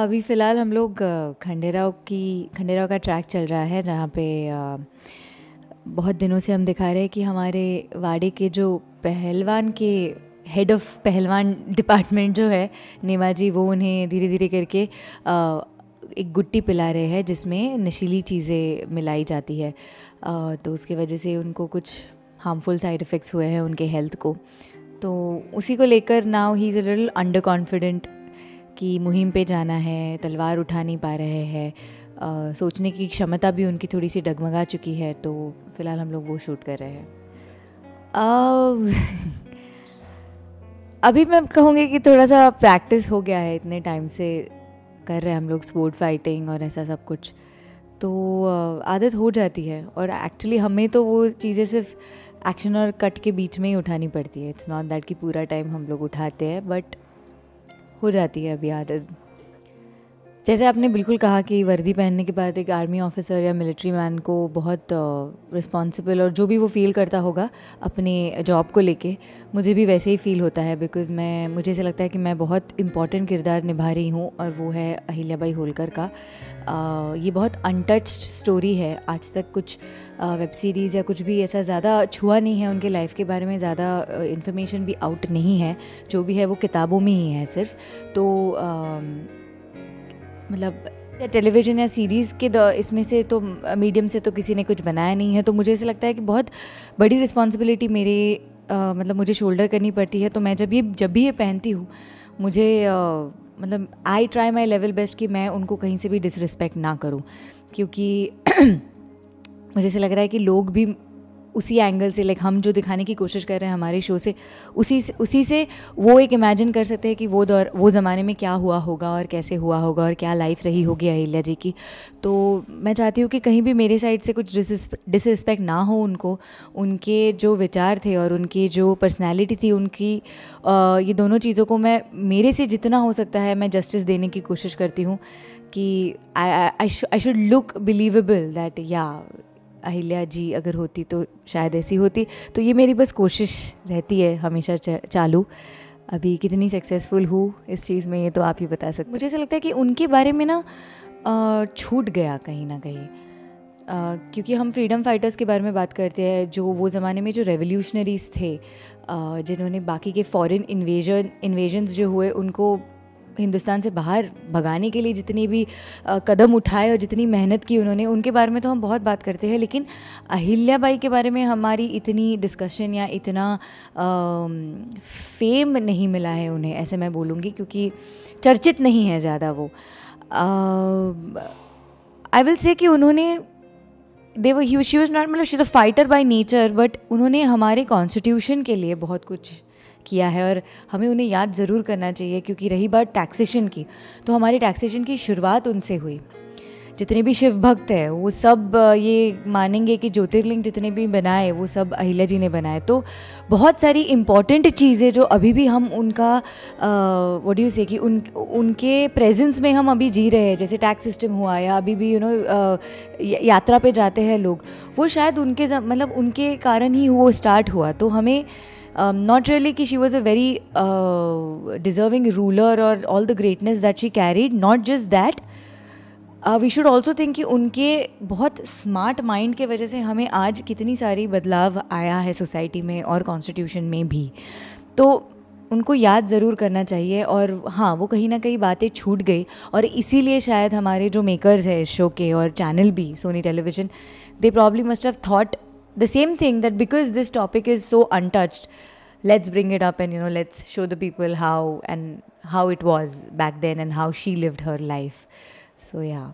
अभी फ़िलहाल हम लोग खंडेराव का ट्रैक चल रहा है, जहाँ पे बहुत दिनों से हम दिखा रहे हैं कि हमारे वाड़े के जो पहलवान के हेड ऑफ पहलवान डिपार्टमेंट जो है नेमाजी, वो उन्हें धीरे धीरे करके एक गुट्टी पिला रहे हैं जिसमें नशीली चीज़ें मिलाई जाती है। तो उसकी वजह से उनको कुछ हार्मफुल साइड इफ़ेक्ट्स हुए हैं उनके हेल्थ को। तो उसी को लेकर now he is a little under confident कि मुहिम पे जाना है, तलवार उठा नहीं पा रहे हैं, सोचने की क्षमता भी उनकी थोड़ी सी डगमगा चुकी है। तो फ़िलहाल हम लोग वो शूट कर रहे हैं। अभी मैं कहूँगी कि थोड़ा सा प्रैक्टिस हो गया है, इतने टाइम से कर रहे हैं हम लोग स्पोर्ट फाइटिंग और ऐसा सब कुछ, तो आदत हो जाती है। और एक्चुअली हमें तो वो चीज़ें सिर्फ एक्शन और कट के बीच में ही उठानी पड़ती है। इट्स नॉट दैट कि पूरा टाइम हम लोग उठाते हैं, बट हो जाती है अभी आदत। जैसे आपने बिल्कुल कहा कि वर्दी पहनने के बाद एक आर्मी ऑफिसर या मिलिट्री मैन को बहुत रिस्पॉन्सिबल और जो भी वो फील करता होगा अपने जॉब को लेके, मुझे भी वैसे ही फील होता है। बिकॉज़ मुझे ऐसा लगता है कि मैं बहुत इम्पॉर्टेंट किरदार निभा रही हूँ, और वो है अहिल्याबाई होलकर का। ये बहुत अनटच्ड स्टोरी है। आज तक कुछ वेब सीरीज़ या कुछ भी ऐसा ज़्यादा छुआ नहीं है, उनके लाइफ के बारे में ज़्यादा इन्फॉर्मेशन भी आउट नहीं है। जो भी है वो किताबों में ही है सिर्फ। तो मतलब टेलीविज़न या सीरीज़ के इसमें से तो मीडियम से तो किसी ने कुछ बनाया नहीं है। तो मुझे ऐसा लगता है कि बहुत बड़ी रिस्पॉन्सिबिलिटी मेरे मतलब मुझे शोल्डर करनी पड़ती है। तो मैं जब भी ये पहनती हूँ, मुझे मतलब I try my level best कि मैं उनको कहीं से भी डिसरिस्पेक्ट ना करूँ, क्योंकि मुझे ऐसा लग रहा है कि लोग भी उसी एंगल से, लाइक हम जो दिखाने की कोशिश कर रहे हैं हमारे शो से, उसी से वो एक इमेजिन कर सकते हैं कि वो ज़माने में क्या हुआ होगा और कैसे हुआ होगा और क्या लाइफ रही होगी अहिल्या जी की। तो मैं चाहती हूँ कि कहीं भी मेरे साइड से कुछ डिसरिस्पेक्ट ना हो उनको। उनके जो विचार थे और उनकी जो पर्सनैलिटी थी उनकी, ये दोनों चीज़ों को मैं मेरे से जितना हो सकता है मैं जस्टिस देने की कोशिश करती हूँ कि I should look believable, that या अहिल्या जी अगर होती तो शायद ऐसी होती। तो ये मेरी बस कोशिश रहती है हमेशा चालू। अभी कितनी सक्सेसफुल हूँ इस चीज़ में, ये तो आप ही बता सकते। मुझे ऐसा लगता है कि उनके बारे में ना छूट गया कहीं ना कहीं, क्योंकि हम फ्रीडम फाइटर्स के बारे में बात करते हैं, जो वो ज़माने में जो रेवोल्यूशनरीज थे, जिन्होंने बाकी के फॉरेन इन्वेजन्स जो हुए उनको हिंदुस्तान से बाहर भगाने के लिए जितनी भी कदम उठाए और जितनी मेहनत की उन्होंने, उनके बारे में तो हम बहुत बात करते हैं। लेकिन अहिल्याबाई के बारे में हमारी इतनी डिस्कशन या इतना फेम नहीं मिला है उन्हें, ऐसे मैं बोलूँगी, क्योंकि चर्चित नहीं है ज़्यादा वो। आई विल से कि उन्होंने शी वॉज नॉट, मतलब she is a fighter by nature, but उन्होंने हमारे कॉन्स्टिट्यूशन के लिए बहुत कुछ किया है और हमें उन्हें याद ज़रूर करना चाहिए। क्योंकि रही बात टैक्सेशन की, तो हमारी टैक्सेशन की शुरुआत उनसे हुई। जितने भी शिव भक्त हैं वो सब ये मानेंगे कि ज्योतिर्लिंग जितने भी बनाए वो सब अहिल्या जी ने बनाए। तो बहुत सारी इम्पॉर्टेंट चीज़ें जो अभी भी हम उनका व्हाट डू यू से कि उनके प्रेजेंस में हम अभी जी रहे हैं, जैसे टैक्स सिस्टम हुआ या अभी भी यात्रा पे जाते हैं लोग, वो शायद मतलब उनके कारण ही वो स्टार्ट हुआ। तो हमें not really कि she was a very deserving ruler or all the greatness that she carried, not just that, we should also think कि उनके बहुत स्मार्ट माइंड के वजह से हमें आज कितनी सारी बदलाव आया है सोसाइटी में और कॉन्स्टिट्यूशन में भी। तो उनको याद ज़रूर करना चाहिए। और हाँ, वो कहीं ना कहीं बातें छूट गई, और इसीलिए शायद हमारे जो मेकर्स हैं इस शो के और चैनल भी Sony television, they probably must have thought the same thing, that because this topic is so untouched, let's bring it up and let's show the people how it was back then and how she lived her life. So yeah.